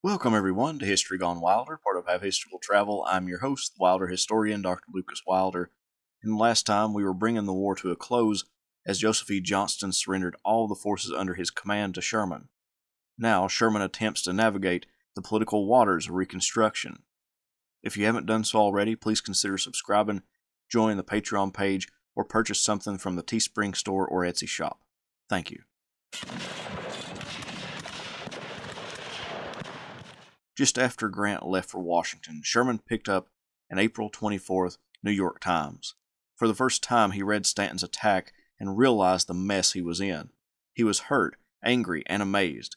Welcome, everyone, to History Gone Wilder, part of Have History Will Travel. I'm your host, the Wilder historian, Dr. Lucas Wilder. And last time, we were bringing the war to a close as Joseph E. Johnston surrendered all the forces under his command to Sherman. Now, Sherman attempts to navigate the political waters of Reconstruction. If you haven't done so already, please consider subscribing, join the Patreon page, or purchase something from the Teespring store or Etsy shop. Thank you. Just after Grant left for Washington, Sherman picked up an April 24th New York Times. For the first time, he read Stanton's attack and realized the mess he was in. He was hurt, angry, and amazed.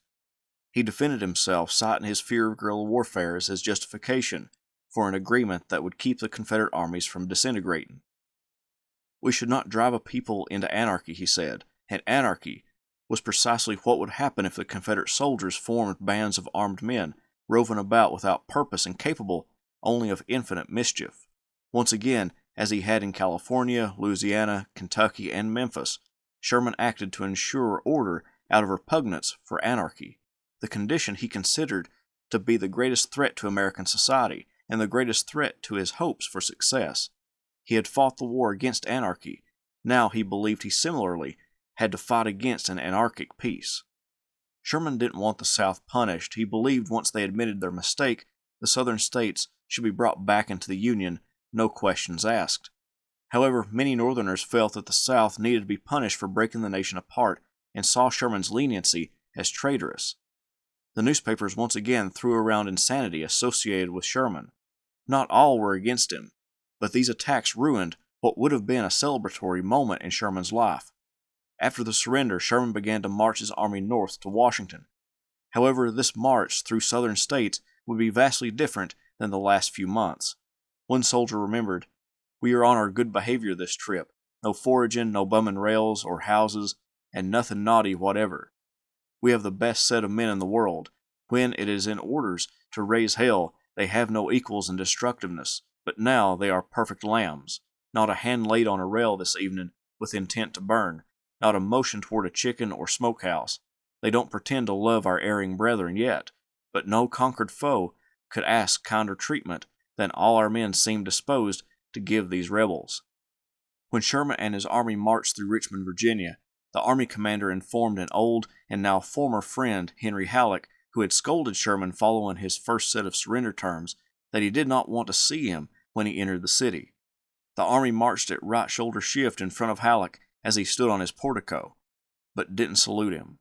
He defended himself, citing his fear of guerrilla warfare as his justification for an agreement that would keep the Confederate armies from disintegrating. "We should not drive a people into anarchy," he said, and anarchy was precisely what would happen if the Confederate soldiers formed bands of armed men, roving about without purpose and capable only of infinite mischief. Once again, as he had in California, Louisiana, Kentucky, and Memphis, Sherman acted to ensure order out of repugnance for anarchy, the condition he considered to be the greatest threat to American society and the greatest threat to his hopes for success. He had fought the war against anarchy. Now he believed he similarly had to fight against an anarchic peace. Sherman didn't want the South punished. He believed once they admitted their mistake, the Southern states should be brought back into the Union, no questions asked. However, many Northerners felt that the South needed to be punished for breaking the nation apart and saw Sherman's leniency as traitorous. The newspapers once again threw around insanity associated with Sherman. Not all were against him, but these attacks ruined what would have been a celebratory moment in Sherman's life. After the surrender, Sherman began to march his army north to Washington. However, this march through southern states would be vastly different than the last few months. One soldier remembered, "We are on our good behavior this trip. No foraging, no bumming rails or houses, and nothing naughty whatever. We have the best set of men in the world. When it is in orders to raise hell, they have no equals in destructiveness, but now they are perfect lambs. Not a hand laid on a rail this evening with intent to burn. Not a motion toward a chicken or smokehouse. They don't pretend to love our erring brethren yet, but no conquered foe could ask kinder treatment than all our men seem disposed to give these rebels." When Sherman and his army marched through Richmond, Virginia, the army commander informed an old and now former friend, Henry Halleck, who had scolded Sherman following his first set of surrender terms, that he did not want to see him when he entered the city. The army marched at right shoulder shift in front of Halleck as he stood on his portico, but didn't salute him.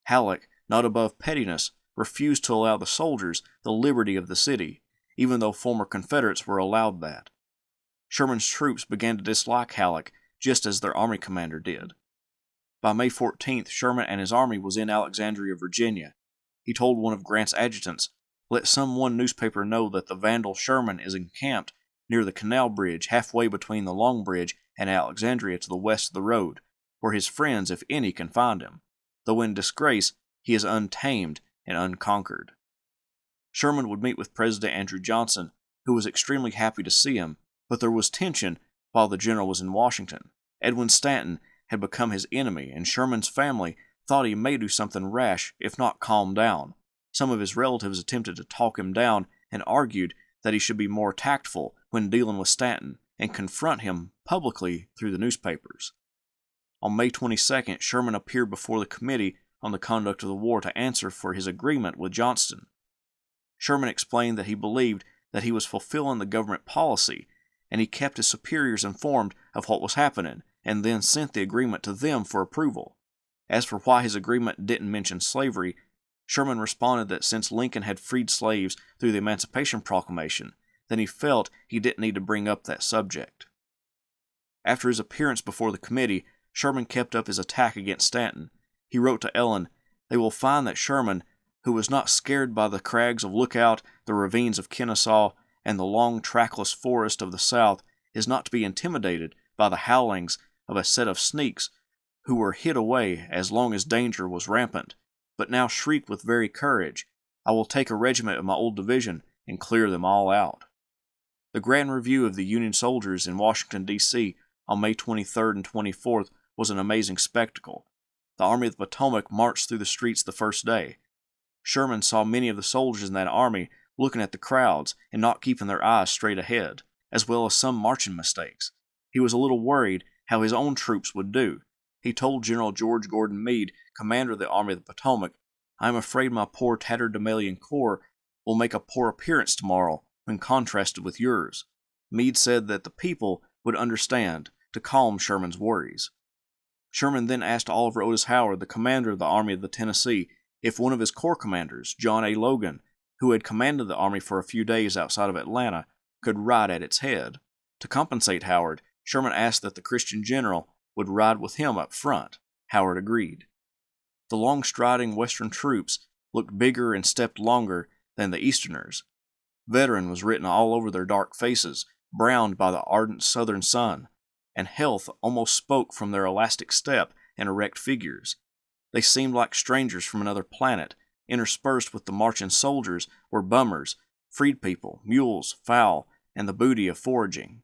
Halleck, not above pettiness, refused to allow the soldiers the liberty of the city, even though former Confederates were allowed that. Sherman's troops began to dislike Halleck just as their army commander did. By May 14th, Sherman and his army was in Alexandria, Virginia. He told one of Grant's adjutants, "Let some one newspaper know that the vandal Sherman is encamped near the canal bridge halfway between the Long Bridge and Alexandria to the west of the road, where his friends, if any, can find him. Though in disgrace, he is untamed and unconquered." Sherman would meet with President Andrew Johnson, who was extremely happy to see him, but there was tension while the general was in Washington. Edwin Stanton had become his enemy, and Sherman's family thought he may do something rash if not calm down. Some of his relatives attempted to talk him down and argued that he should be more tactful when dealing with Stanton and confront him publicly through the newspapers. On May 22nd, Sherman appeared before the Committee on the Conduct of the War to answer for his agreement with Johnston. Sherman explained that he believed that he was fulfilling the government policy, and he kept his superiors informed of what was happening, and then sent the agreement to them for approval. As for why his agreement didn't mention slavery, Sherman responded that since Lincoln had freed slaves through the Emancipation Proclamation, then he felt he didn't need to bring up that subject. After his appearance before the committee, Sherman kept up his attack against Stanton. He wrote to Ellen, "They will find that Sherman, who was not scared by the crags of Lookout, the ravines of Kennesaw, and the long trackless forest of the South, is not to be intimidated by the howlings of a set of sneaks who were hid away as long as danger was rampant, but now shriek with very courage. I will take a regiment of my old division and clear them all out." The grand review of the Union soldiers in Washington, D.C. on May 23rd and 24th was an amazing spectacle. The Army of the Potomac marched through the streets the first day. Sherman saw many of the soldiers in that army looking at the crowds and not keeping their eyes straight ahead, as well as some marching mistakes. He was a little worried how his own troops would do. He told General George Gordon Meade, commander of the Army of the Potomac, "I am afraid my poor tatterdemalion corps will make a poor appearance tomorrow when contrasted with yours." Meade said that the people would understand to calm Sherman's worries. Sherman then asked Oliver Otis Howard, the commander of the Army of the Tennessee, if one of his corps commanders, John A. Logan, who had commanded the army for a few days outside of Atlanta, could ride at its head. To compensate Howard, Sherman asked that the Christian general would ride with him up front. Howard agreed. The long-striding Western troops looked bigger and stepped longer than the Easterners. Veteran was written all over their dark faces, browned by the ardent southern sun, and health almost spoke from their elastic step and erect figures. They seemed like strangers from another planet. Interspersed with the marching soldiers were bummers, freed people, mules, fowl, and the booty of foraging.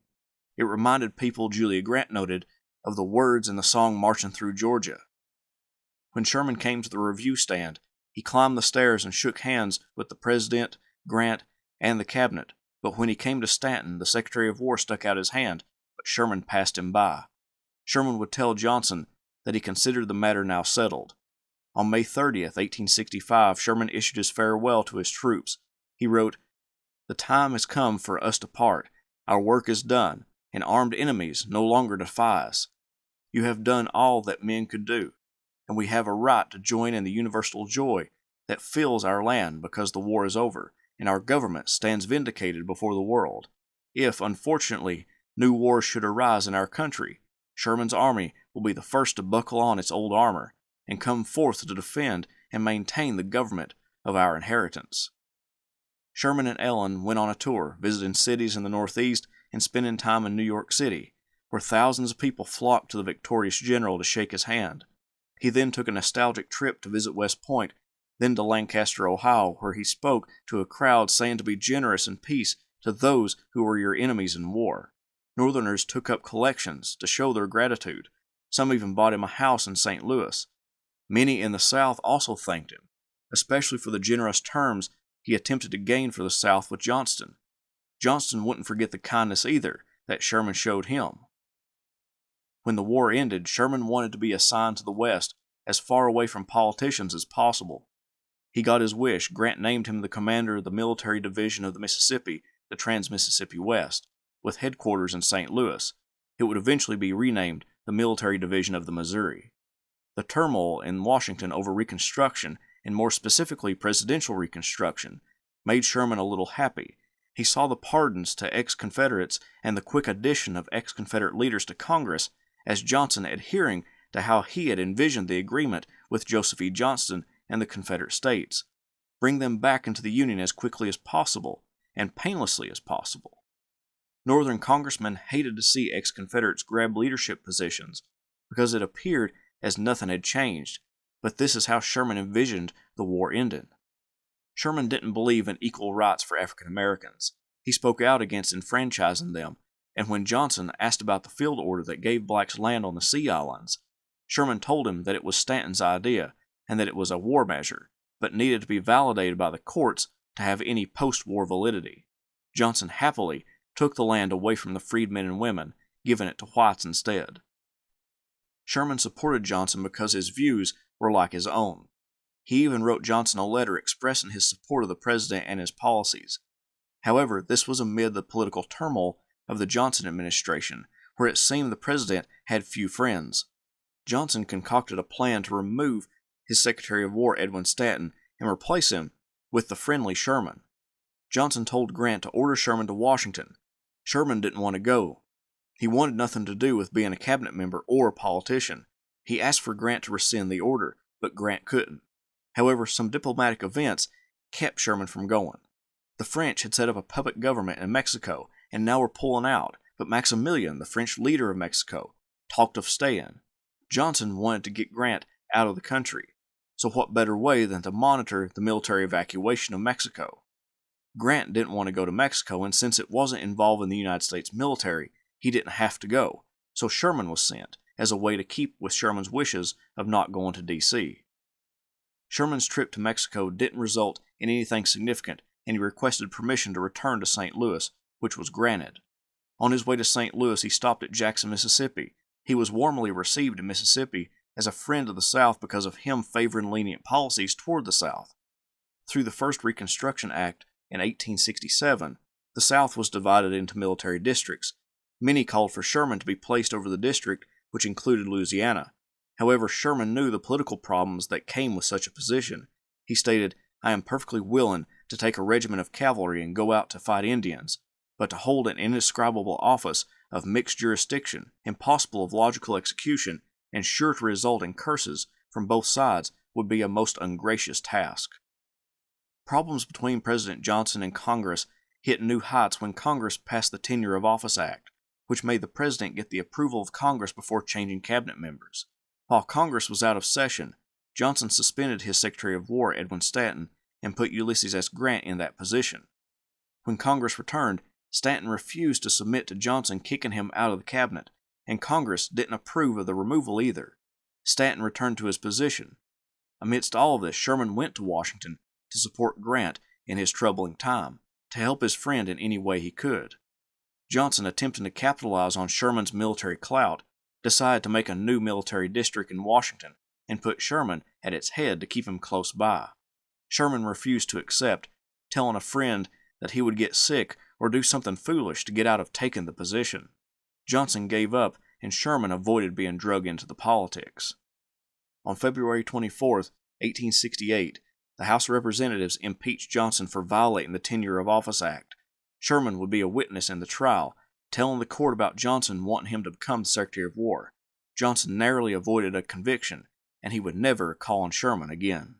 It reminded people, Julia Grant noted, of the words in the song Marching Through Georgia. When Sherman came to the review stand, he climbed the stairs and shook hands with the President, Grant, and the Cabinet, but when he came to Stanton, the Secretary of War stuck out his hand, but Sherman passed him by. Sherman would tell Johnson that he considered the matter now settled. On May 30th, 1865, Sherman issued his farewell to his troops. He wrote, "The time has come for us to part. Our work is done, and armed enemies no longer defy us. You have done all that men could do, and we have a right to join in the universal joy that fills our land because the war is over, and our government stands vindicated before the world. If, unfortunately, new wars should arise in our country, Sherman's army will be the first to buckle on its old armor and come forth to defend and maintain the government of our inheritance." Sherman and Ellen went on a tour, visiting cities in the Northeast and spending time in New York City, where thousands of people flocked to the victorious general to shake his hand. He then took a nostalgic trip to visit West Point, then to Lancaster, Ohio, where he spoke to a crowd saying to be generous in peace to those who were your enemies in war. Northerners took up collections to show their gratitude. Some even bought him a house in St. Louis. Many in the South also thanked him, especially for the generous terms he attempted to gain for the South with Johnston. Johnston wouldn't forget the kindness either that Sherman showed him. When the war ended, Sherman wanted to be assigned to the West, as far away from politicians as possible. He got his wish. Grant named him the commander of the military division of the Mississippi, the Trans-Mississippi West, with headquarters in St. Louis. It would eventually be renamed the Military Division of the Missouri. The turmoil in Washington over Reconstruction, and more specifically presidential Reconstruction, made Sherman a little happy. He saw the pardons to ex-Confederates and the quick addition of ex-Confederate leaders to Congress as Johnson adhering to how he had envisioned the agreement with Joseph E. Johnston and the Confederate States. Bring them back into the Union as quickly as possible and painlessly as possible. Northern congressmen hated to see ex-Confederates grab leadership positions because it appeared as nothing had changed, but this is how Sherman envisioned the war ending. Sherman didn't believe in equal rights for African Americans. He spoke out against enfranchising them, and when Johnson asked about the field order that gave blacks land on the Sea Islands, Sherman told him that it was Stanton's idea and that it was a war measure, but needed to be validated by the courts to have any post-war validity. Johnson happily took the land away from the freedmen and women, giving it to whites instead. Sherman supported Johnson because his views were like his own. He even wrote Johnson a letter expressing his support of the president and his policies. However, this was amid the political turmoil of the Johnson administration, where it seemed the president had few friends. Johnson concocted a plan to remove his Secretary of War Edwin Stanton and replace him with the friendly Sherman. Johnson told Grant to order Sherman to Washington. Sherman didn't want to go. He wanted nothing to do with being a cabinet member or a politician. He asked for Grant to rescind the order, but Grant couldn't. However, some diplomatic events kept Sherman from going. The French had set up a puppet government in Mexico and now were pulling out, but Maximilian, the French leader of Mexico, talked of staying. Johnson wanted to get Grant out of the country, so what better way than to monitor the military evacuation of Mexico? Grant didn't want to go to Mexico, and since it wasn't involved in the United States military, he didn't have to go, so Sherman was sent as a way to keep with Sherman's wishes of not going to D.C. Sherman's trip to Mexico didn't result in anything significant, and he requested permission to return to St. Louis, which was granted. On his way to St. Louis, he stopped at Jackson, Mississippi. He was warmly received in Mississippi as a friend of the South because of him favoring lenient policies toward the South. Through the first Reconstruction Act in 1867, the South was divided into military districts. Many called for Sherman to be placed over the district, which included Louisiana. However, Sherman knew the political problems that came with such a position. He stated, "I am perfectly willing to take a regiment of cavalry and go out to fight Indians, but to hold an indescribable office of mixed jurisdiction, impossible of logical execution, and sure to result in curses from both sides would be a most ungracious task." Problems between President Johnson and Congress hit new heights when Congress passed the Tenure of Office Act, which made the President get the approval of Congress before changing cabinet members. While Congress was out of session, Johnson suspended his Secretary of War, Edwin Stanton, and put Ulysses S. Grant in that position. When Congress returned, Stanton refused to submit to Johnson kicking him out of the cabinet, and Congress didn't approve of the removal either. Stanton returned to his position. Amidst all of this, Sherman went to Washington to support Grant in his troubling time, to help his friend in any way he could. Johnson, attempting to capitalize on Sherman's military clout, decided to make a new military district in Washington and put Sherman at its head to keep him close by. Sherman refused to accept, telling a friend that he would get sick or do something foolish to get out of taking the position. Johnson gave up, and Sherman avoided being drug into the politics. On February 24, 1868, the House of Representatives impeached Johnson for violating the Tenure of Office Act. Sherman would be a witness in the trial, telling the court about Johnson wanting him to become the Secretary of War. Johnson narrowly avoided a conviction, and he would never call on Sherman again.